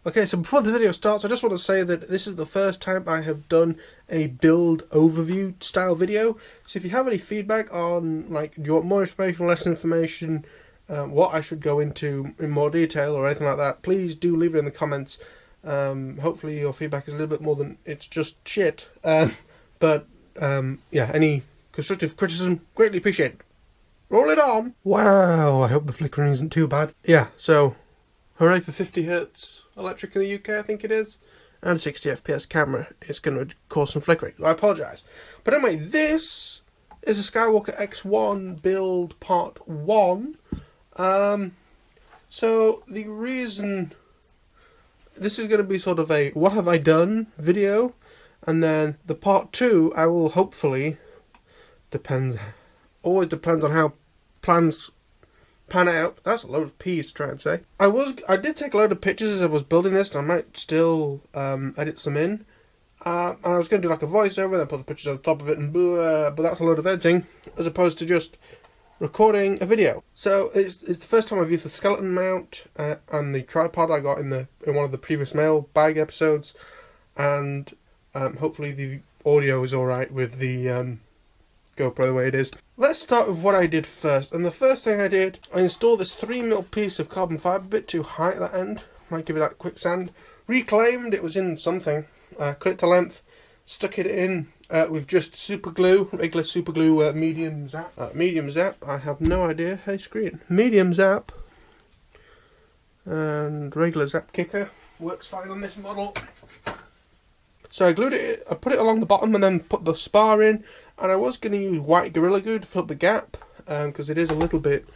Okay, so before the video starts, I just want to say that this is the first time I have done a build overview style video. So if you have any feedback on, like, do you want more information, less information, what I should go into in more detail or anything like that, please do leave it in the comments. Hopefully your feedback is a little bit more than it's just shit. But yeah, any constructive criticism, greatly appreciated. Roll it on! Wow, I hope the flickering isn't too bad. Yeah, so hooray for 50Hz electric in the UK, I think it is, and 60 FPS camera. It's going to cause some flickering. I apologise. But anyway, this is a Skywalker X-1 build part 1. So the reason this is going to be sort of a what have I done video, and then the part 2 I will hopefully, always depends on how plans pan out. That's a load of P's to try and say. I did take a load of pictures as I was building this, and I might still edit some in. And I was going to do like a voiceover and then put the pictures on the top of it, and blah, but that's a load of editing as opposed to just recording a video. So it's the first time I've used the skeleton mount and the tripod I got in one of the previous mailbag episodes, and hopefully the audio is alright with the GoPro the way it is. Let's start with what I did first, and the first thing I did, I installed this 3mm piece of carbon fibre, a bit too high at that end, might give it that quick sand. Reclaimed, it was in something, cut it to length, stuck it in with just super glue, regular super glue, medium zap, I have no idea, hey screen, medium zap, and regular zap kicker, works fine on this model. So I glued it, I put it along the bottom and then put the spar in. And I was going to use white Gorilla Glue to fill up the gap, because it is a little bit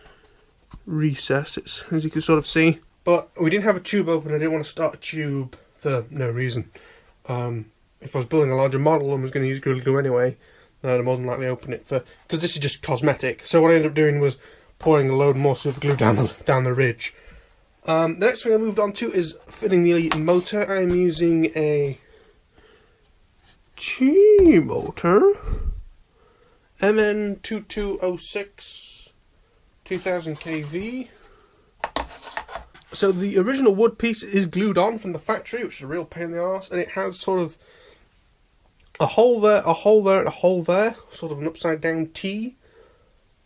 recessed, as you can sort of see. But we didn't have a tube open, I didn't want to start a tube for no reason. If I was building a larger model and was going to use Gorilla Glue anyway, then I'd more than likely open it because this is just cosmetic. So what I ended up doing was pouring a load more super glue down the ridge. The next thing I moved on to is fitting the motor. I'm using a G motor. MN2206 2000 kV. So the original wood piece is glued on from the factory, which is a real pain in the arse, and it has sort of a hole there, a hole there, and a hole there, sort of an upside down T.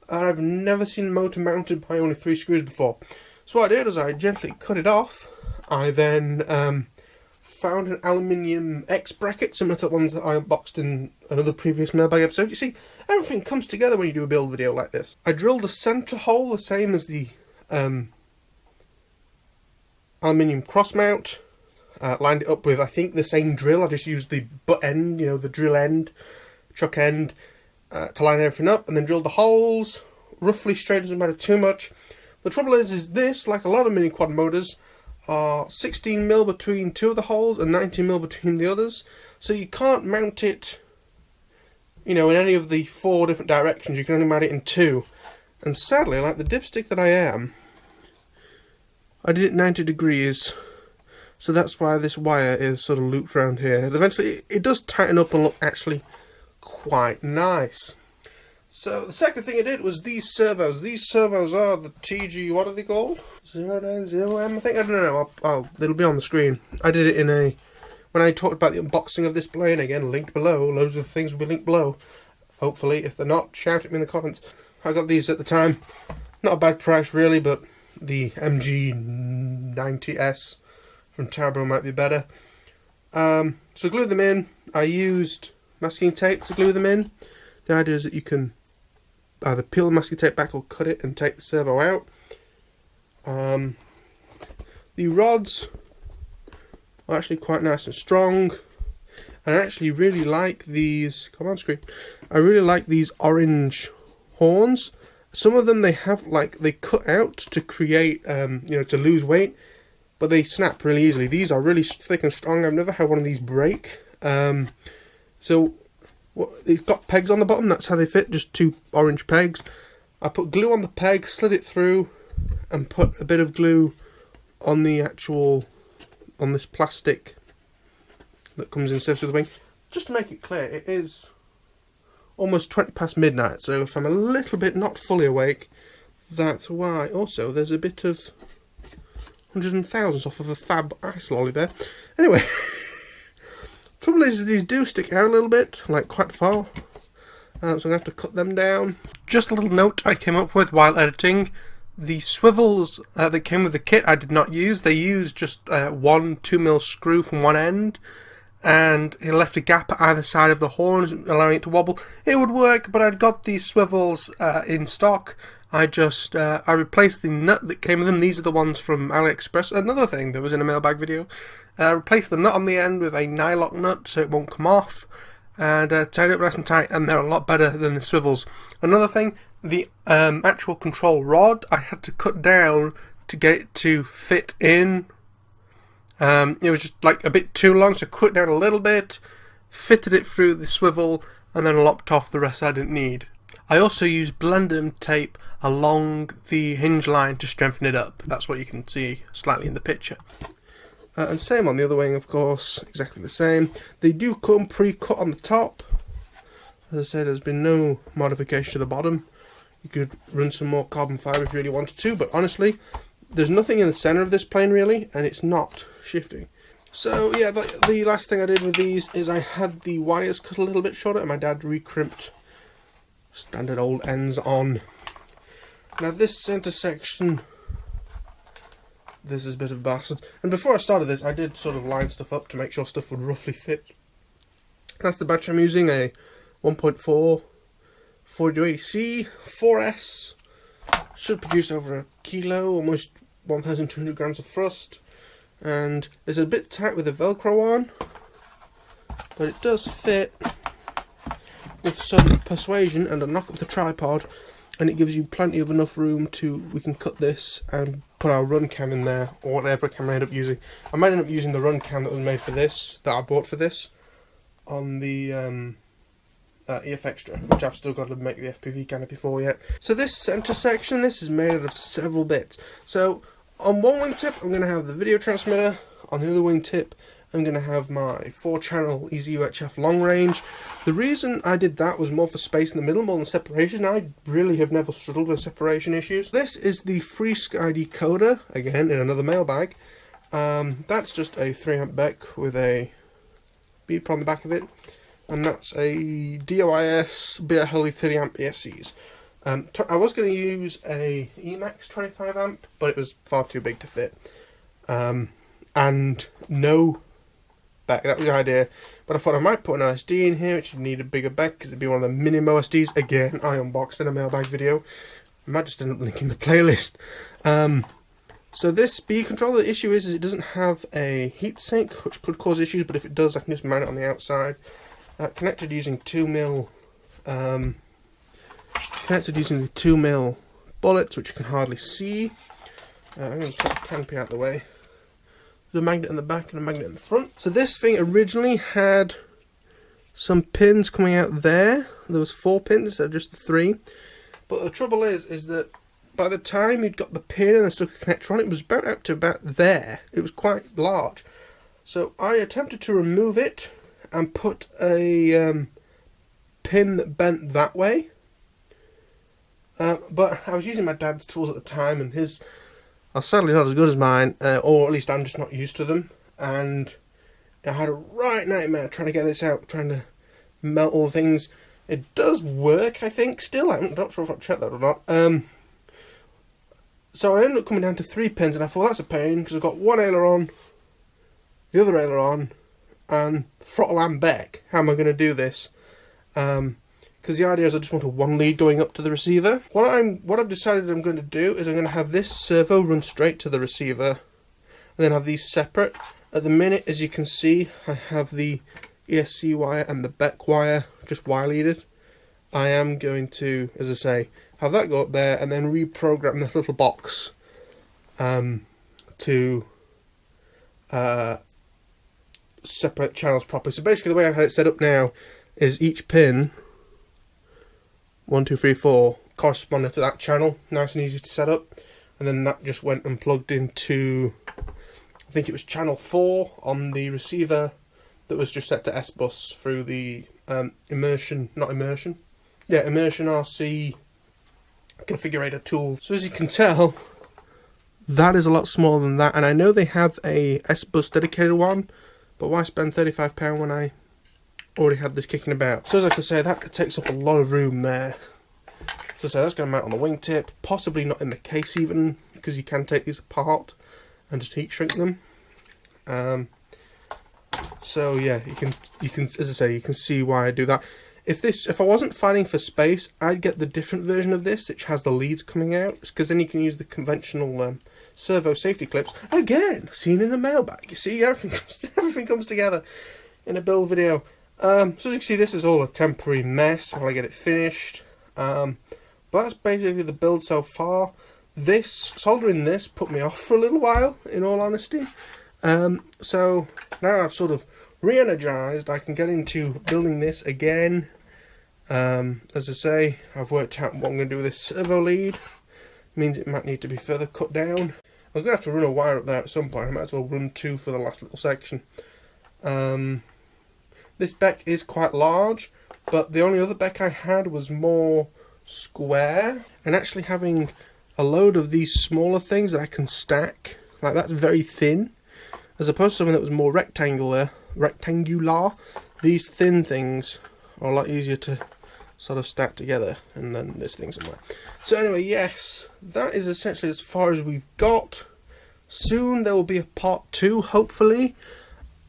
And I've never seen a motor mounted by only 3 screws before. So what I did is I gently cut it off. I then found an aluminium X bracket, similar to the ones that I unboxed in another previous mailbag episode. You see, everything comes together when you do a build video like this. I drilled the centre hole the same as the aluminium cross mount, lined it up with, I think, the same drill. I just used the butt end, you know, the drill end, chuck end, to line everything up, and then drilled the holes roughly straight, doesn't matter too much. The trouble is this, like a lot of mini quad motors, are 16mm between 2 of the holes and 19mm between the others, so you can't mount it, you know, in any of the 4 different directions. You can only mount it in 2, and sadly, like the dipstick that I am, I did it 90 degrees, so that's why this wire is sort of looped around here, and eventually it does tighten up and look actually quite nice. So the second thing I did was these servos. These servos are the TG, what are they called? 090M, I think, I don't know, it'll be on the screen. I did it in when I talked about the unboxing of this blade, again, linked below, loads of things will be linked below. Hopefully, if they're not, shout at me in the comments. I got these at the time, not a bad price really, but the MG90S from Tabro might be better. So I glued them in. I used masking tape to glue them in. The idea is that you can either peel the masking tape back or cut it and take the servo out. The rods are actually quite nice and strong, and I actually really like these, come on screen, I really like these orange horns. Some of them they have, like, they cut out to create, you know, to lose weight, but they snap really easily. These are really thick and strong. I've never had one of these break. So they've got pegs on the bottom, that's how they fit, just 2 orange pegs. I put glue on the peg, slid it through, and put a bit of glue on the actual, on this plastic that comes in service with the wing. Just to make it clear, it is almost 20 past midnight, so if I'm a little bit not fully awake, that's why. Also, there's a bit of hundreds and thousands off of a fab ice lolly there. Anyway, trouble is these do stick out a little bit, like quite far. So I'm going to have to cut them down. Just a little note I came up with while editing. The swivels that came with the kit I did not use. They used just one 2mm screw from one end, and it left a gap at either side of the horn, allowing it to wobble. It would work, but I'd got these swivels in stock. I replaced the nut that came with them. These are the ones from AliExpress. Another thing that was in a mailbag video. Replaced the nut on the end with a nylock nut so it won't come off, and tied it up nice and tight, and they're a lot better than the swivels. Another thing, the actual control rod I had to cut down to get it to fit in. It was just like a bit too long, so I cut it down a little bit, fitted it through the swivel, and then lopped off the rest I didn't need. I also used blender tape along the hinge line to strengthen it up. That's what you can see slightly in the picture. And same on the other wing, of course, exactly the same. They do come pre-cut on the top. As I say, there's been no modification to the bottom. You could run some more carbon fibre if you really wanted to, but honestly, there's nothing in the centre of this plane really, and it's not shifting. So yeah, the last thing I did with these is I had the wires cut a little bit shorter, and my dad recrimped standard old ends on. Now this centre section, this is a bit of a bastard. And before I started this, I did sort of line stuff up to make sure stuff would roughly fit. That's the battery I'm using, a 1.4 4280C 4S. Should produce over a kilo, almost 1,200 grams of thrust. And it's a bit tight with the Velcro on, but it does fit with some persuasion and a knock of the tripod, and it gives you plenty of enough room we can cut this and put our run cam in there, or whatever camera I end up using. I might end up using the run cam that was made for this, that I bought for this, on the EF Extra, which I've still got to make the FPV canopy for yet. So this centre section, this is made out of several bits. So on one wingtip I'm going to have the video transmitter, on the other wingtip I'm going to have my 4-channel Easy UHF long range. The reason I did that was more for space in the middle, more than separation. I really have never struggled with separation issues. This is the Free Sky decoder, again in another mailbag. That's just a 3A BEC with a beeper on the back of it. And that's a DOIS BRHeli 30A ESCs. I was going to use a Emax 25A, but it was far too big to fit. And no BEC, that was the idea. But I thought I might put an OSD in here, which would need a bigger BEC, because it'd be one of the Minim OSDs. Again, I unboxed in a mailbag video. I might just end up linking the playlist. So this speed controller, the issue is it doesn't have a heatsink, which could cause issues, but if it does, I can just mount it on the outside. Connected using 2mm connected using the 2mm bullets, which you can hardly see. I'm going to put the canopy out of the way. There's a magnet in the back and a magnet in the front. So this thing originally had some pins coming out there. There was 4 pins instead of just the 3. But the trouble is that by the time you'd got the pin and stuck a connector on it, was about up to about there. It was quite large. So I attempted to remove it and put a pin that bent that way. But I was using my dad's tools at the time, and his are sadly not as good as mine, or at least I'm just not used to them. And I had a right nightmare trying to get this out, trying to melt all the things. It does work, I think, still. I'm not sure if I've checked that or not. So I ended up coming down to 3 pins, and I thought that's a pain, because I've got one aileron, the other aileron, and throttle and BEC. How am I going to do this? Because the idea is I just want a 1 lead going up to the receiver. What I've decided I'm going to do is I'm going to have this servo run straight to the receiver, and then have these separate. At the minute, as you can see, I have the ESC wire and the BEC wire just wire leaded. I am going to, as I say, have that go up there and then reprogram this little box to separate channels properly. So basically the way I had it set up now is each pin, 1, 2, 3, 4, corresponded to that channel, nice and easy to set up, and then that just went and plugged into, I think it was channel 4 on the receiver that was just set to S-bus through the immersion RC configurator tool. So as you can tell, That is a lot smaller than that, and I know they have a S-Bus dedicated one, but why spend £35 when I already had this kicking about? So as I can say, that takes up a lot of room there. So that's going to mount on the wingtip, possibly not in the case even, because you can take these apart and just heat shrink them. So yeah, you can, as I say, you can see why I do that. If I wasn't fighting for space, I'd get the different version of this, which has the leads coming out, because then you can use the conventional servo safety clips. Again, seen in a mailbag. You see, everything comes together in a build video. So as you can see, this is all a temporary mess while I get it finished. But that's basically the build so far. Soldering this put me off for a little while, in all honesty. So now I've sort of re-energized, I can get into building this again. As I say, I've worked out what I'm going to do with this servo lead. Means it might need to be further cut down. I'm going to have to run a wire up there at some point. I might as well run 2 for the last little section. This beck is quite large, but the only other beck I had was more square. And actually having a load of these smaller things that I can stack, like that's very thin, as opposed to something that was more rectangular, these thin things are a lot easier to sort of stack together, and then this thing somewhere. So anyway, yes, that is essentially as far as we've got. Soon there will be a part 2, hopefully.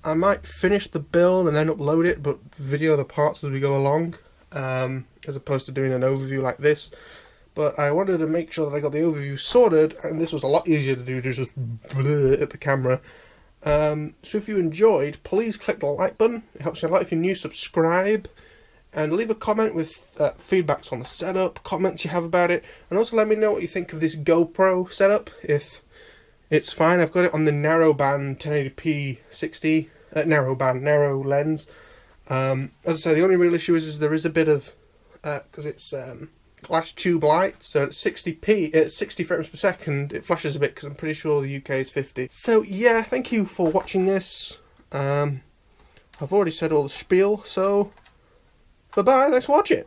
I might finish the build and then upload it, but video the parts as we go along, as opposed to doing an overview like this. But I wanted to make sure that I got the overview sorted, and this was a lot easier to do, just at the camera. So if you enjoyed, please click the like button. It helps me a lot. If you're new, subscribe, and leave a comment with feedbacks on the setup, comments you have about it, and also let me know what you think of this GoPro setup. If it's fine, I've got it on the narrow band 1080p 60 narrow lens. As I say, the only real issue is there is a bit of because it's glass tube light, so at 60p, at 60 frames per second, it flashes a bit because I'm pretty sure the UK is 50. So yeah, thank you for watching this. I've already said all the spiel, so bye bye, thanks for watching.